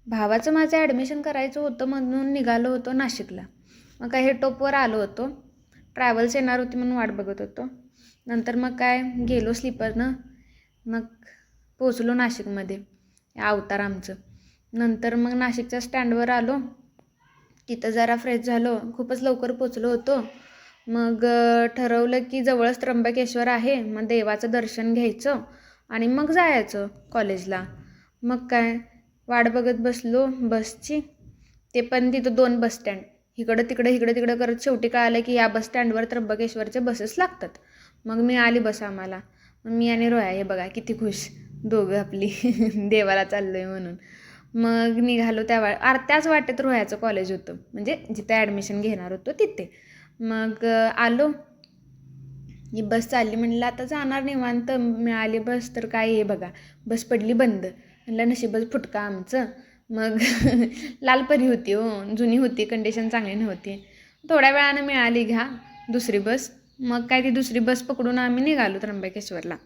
भावाचं माझं ॲडमिशन करायचं होतं म्हणून निघालो होतो नाशिकला. मग काय हे टोपवर आलो होतो. ट्रॅव्हल्स येणार होती म्हणून वाट बघत होतो. नंतर मग काय गेलो स्लीपरनं. मग पोचलो नाशिकमध्ये अवतार आमचं. नंतर मग नाशिकच्या स्टँडवर आलो. तिथं जरा फ्रेश झालो. खूपच लवकर पोचलो होतो. मग ठरवलं की जवळच त्र्यंबकेश्वर आहे, मग देवाचं दर्शन घ्यायचं आणि मग जायचं कॉलेजला. मग काय वाट बघत बसलो बसची. ते पण तिथं 2 बस स्टँड, इकडं तिकडं करत शेवटी कळालं की या बस स्टँडवर त्र्यंबकेश्वरचे बसेस लागतात. मग मिळाली बस आम्हाला. मग मी आणि रोया हे बघा किती खुश दोघं आपली देवाला चाललो आहे म्हणून. मग निघालो त्याच वाटेत रोह्याचं कॉलेज होतं, म्हणजे जिथे ॲडमिशन घेणार होतो तिथे. मग आलो. ही बस चालली म्हणलं आता जाणार निवांत. मिळाली बस तर काय हे बघा बस पडली बंद. म्हणलं नशीबच फुटका आमचं. मग लालपरी होती हो, जुनी होती, कंडिशन चांगली नव्हती. थोड्या वेळानं मिळाली घ्या दुसरी बस. मग काय ती दुसरी बस पकडून आम्ही निघालो त्र्यंबकेश्वरला.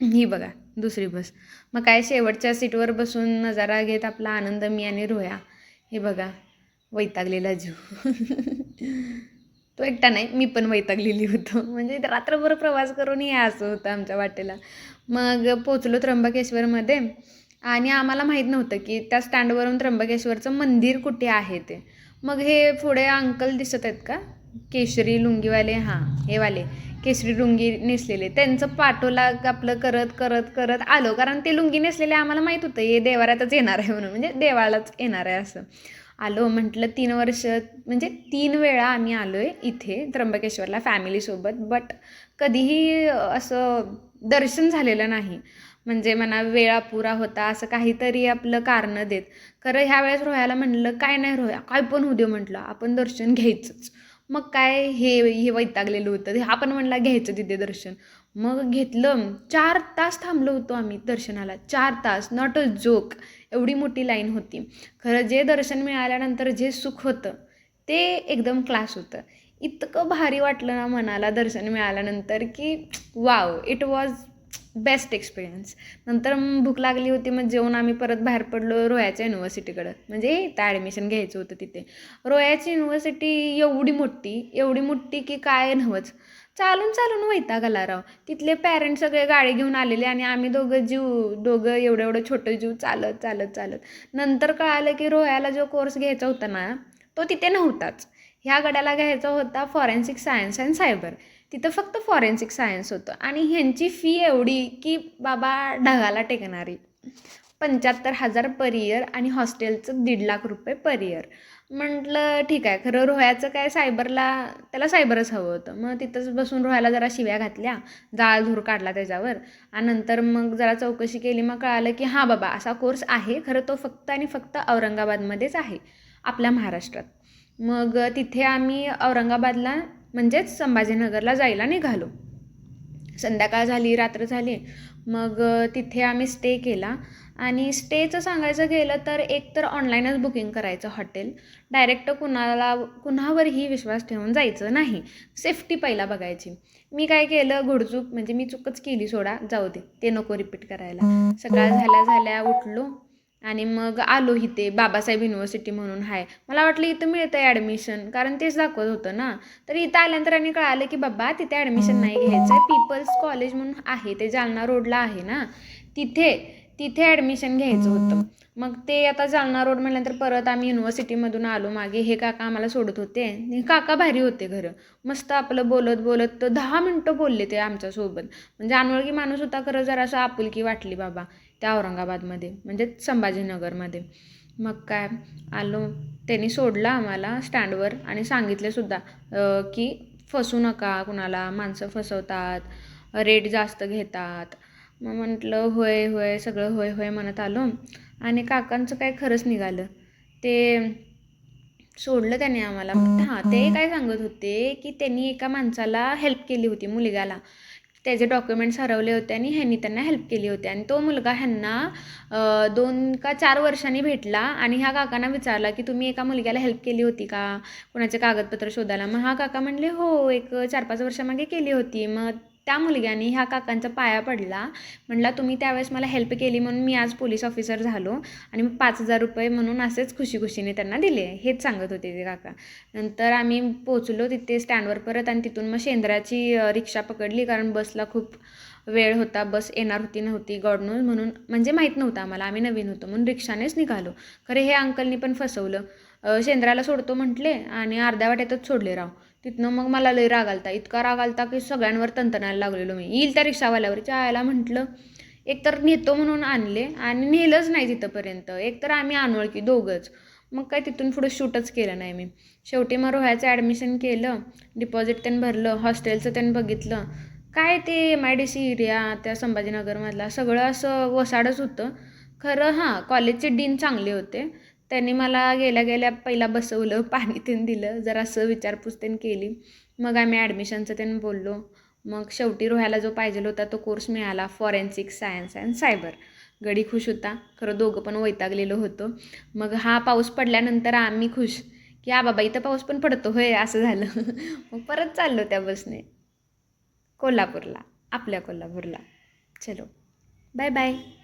ही बघा दुसरी बस. मग काय शेवटच्या सीटवर बसून नजारा घेत आपला आनंद मी आणि रोया. हे बघा वैतागलेला जीव तो एकटा नाही, मी पण वैतागलेली होतो. म्हणजे रात्रभर प्रवास करून यायचं होतं आमच्या वाटेला. मग पोचलो त्र्यंबकेश्वरमध्ये आणि आम्हाला माहीत नव्हतं की त्या स्टँडवरून त्र्यंबकेश्वरचं मंदिर कुठे आहे ते. मग हे पुढे अंकल दिसत आहेत का केशरी लुंगीवाले, हां हे वाले केशरी लुंगी नेसलेले, त्यांचं पाठोला आपलं करत करत करत आलो. कारण ते लुंगी नेसलेले आम्हाला माहीत होतं हे देवाऱ्यातच येणार आहे म्हणून, म्हणजे देवालाच येणार आहे असं. आलो म्हटलं 3 वर्ष म्हणजे 3 वेळा आम्ही आलो आहे इथे त्र्यंबकेश्वरला फॅमिलीसोबत. बट कधीही असं दर्शन झालेलं नाही. म्हणजे म्हणा वेळा पुरा होता असं काहीतरी आपलं कारणं देत. खरं ह्या वेळेस रोह्याला म्हणलं काय नाही रोह्या काय पण होऊ दे म्हटलं आपण दर्शन घ्यायचंच. मग काय हे वैतागलेलं होतं. हा पण म्हणला घ्यायचं तिथे दर्शन. मग घेतलं. 4 तास थांबलो होतो आम्ही दर्शनाला. 4 तास, नॉट अ जोक. एवढी मोठी लाईन होती. खरं जे दर्शन मिळाल्यानंतर जे सुख होतं ते एकदम क्लास होतं. इतकं भारी वाटलं ना मनाला दर्शन मिळाल्यानंतर की wow, it was best experience. नंतर भूक लागली होती, मग जेवून आम्ही परत बाहेर पडलो रोह्याच्या युनिव्हर्सिटीकडं. म्हणजे इथं ॲडमिशन घ्यायचं होतं तिथे. रोह्याची युनिव्हर्सिटी एवढी मोठी की काय नव्हच. चालून चालून वैताग आला राव. तिथले पॅरेंट्स सगळे गाडी घेऊन आलेले आणि आम्ही दोघं एवढं छोटं जीव चालत चालत चालत. नंतर कळालं की रोह्याला जो कोर्स घ्यायचा होता ना तो तिथे नव्हताच. ह्या गड्याला घ्यायचा होता फॉरेन्सिक सायन्स अँड सायबर. तिथं फक्त फॉरेन्सिक सायन्स होतं आणि ह्यांची फी एवढी की बाबा ढगाला टेकणारी. 75,000 पर इयर आणि हॉस्टेलचं 1.5 लाख रुपये पर इयर. म्हटलं ठीक आहे. खरं रोह्याचं काय त्याला सायबरच हवं होतं. मग तिथंच बसून रोह्याला जरा शिव्या घातल्या, जाळधूर काढला त्याच्यावर. आणि नंतर मग जरा चौकशी केली. मग कळालं की हां बाबा असा कोर्स आहे, खरं तो फक्त आणि फक्त औरंगाबादमध्येच आहे आपल्या महाराष्ट्रात. मग तिथे आम्ही औरंगाबादला म्हणजेच संभाजीनगरला जायला निघालो. संध्याकाळ झाली, रात्र झाली. मग तिथे आम्ही स्टे केला. आणि स्टेचं सांगायचं गेलं तर एक तर ऑनलाईनच बुकिंग करायचं हॉटेल. डायरेक्ट कुणावरही विश्वास ठेवून जायचं नाही. सेफ्टी पहिला बघायची. मी काय केलं घोडचूक, म्हणजे मी चूकच केली सोडा, जाऊ दे ते नको रिपीट करायला. सकाळ झाल्या उठलो आणि मग आलो इथे बाबासाहेब युनिव्हर्सिटी म्हणून आहे. मला वाटलं इथं मिळतं आहे ॲडमिशन, कारण तेच दाखवत होतं ना. तर इथं आल्यानंतर आणि कळालं की बाबा तिथे ॲडमिशन नाही घ्यायचं आहे. पीपल्स कॉलेज म्हणून आहे, ते जालना रोडला आहे ना, तिथे ॲडमिशन घ्यायचं होतं. मग ते आता जालना रोड म्हटल्यानंतर परत आम्ही युनिव्हर्सिटीमधून आलो मागे. हे काका आम्हाला सोडत होते. हे काका भारी होते घरं. मस्त आपलं बोलत बोलत 10 मिनटं बोलले ते आमच्यासोबत. म्हणजे अनोळखी माणूस होता, खरं जरासं आपुलकी वाटली बाबा त्या औरंगाबादमध्ये, म्हणजे संभाजीनगरमध्ये. मग काय आलो. त्यांनी सोडलं आम्हाला स्टँडवर आणि सांगितलेसुद्धा की फसू नका कुणाला, माणसं फसवतात, रेट जास्त घेतात. मग म्हटलं होय होय सगळं होय होय म्हणत आलो. आणि काकांचं काय खरंच निघालं. ते सोडलं त्याने आम्हाला. हां, ते काय सांगत होते की त्यांनी एका माणसाला हेल्प केली होती, मुलग्याला. त्याचे डॉक्युमेंट्स हरवले होते आणि ह्यांनी त्यांना हेल्प केली होती. आणि तो मुलगा ह्यांना 2 का 4 वर्षांनी भेटला आणि ह्या काकांना विचारला की तुम्ही एका मुलग्याला हेल्प केली होती का कुणाचे कागदपत्र शोधायला. मग हा काका म्हणले हो, एक 4-5 वर्षामागे केली होती. मग त्या मुलग्याने ह्या काकांचा पाया पडला, म्हणला तुम्ही त्यावेळेस मला हेल्प केली म्हणून मी आज पोलीस ऑफिसर झालो आणि मग 5,000 रुपये म्हणून असेच खुशीने त्यांना दिले, हेच सांगत होते ते काका. नंतर आम्ही पोचलो तिथे स्टँडवर परत आणि तिथून मग शेंद्राची रिक्षा पकडली, कारण बसला खूप वेळ होता, बस येणार होती नव्हती गॉड नोज, म्हणून म्हणजे माहीत नव्हतं आम्हाला, आम्ही नवीन होतो म्हणून रिक्षानेच निघालो. खरे हे अंकलनी पण फसवलं. शेंद्राला सोडतो म्हटले आणि अर्ध्या वाटेतच सोडले राव. तिथनं मग मला लई राग आलता, इतका राग आलता की सगळ्यांवर तंतनायला लागलेलो मी. येईल त्या रिक्षावाल्यावरच्या आयला म्हटलं, एकतर नेतो म्हणून आणले आणि नेलंच नाही तिथंपर्यंत, एकतर आम्ही अनोळखी दोघंच. मग काय तिथून पुढे शूटच केलं नाही मी. शेवटी मग रोह्याचं ॲडमिशन केलं, डिपॉझिट त्यांनी भरलं, हॉस्टेलचं त्यांनी बघितलं. काय ते MIDC एरिया त्या संभाजीनगरमधला सगळं असं वसाडच होतं. खरं हां, कॉलेजचे डीन चांगले होते. त्यांनी मला गेल्या गेल्या पहिला बसवलं, पाणी त्यांनी दिलं, जरा असं विचारपूस त्यांनी केली. मग आम्ही ॲडमिशनचं त्यांनी बोललो. मग शेवटी रोह्याला जो पाहिजे होता तो कोर्स मिळाला, फॉरेन्सिक सायन्स अँड सायबर. गडी खुश होता. खरं दोघं पण वैतागलेलो होतो. मग हा पाऊस पडल्यानंतर आम्ही खुश की बाबा इथं पाऊस पण पडतो होय, असं झालं. मग परत चाललो त्या बसने कोल्हापूरला, आपल्या कोल्हापूरला. चलो, बाय बाय.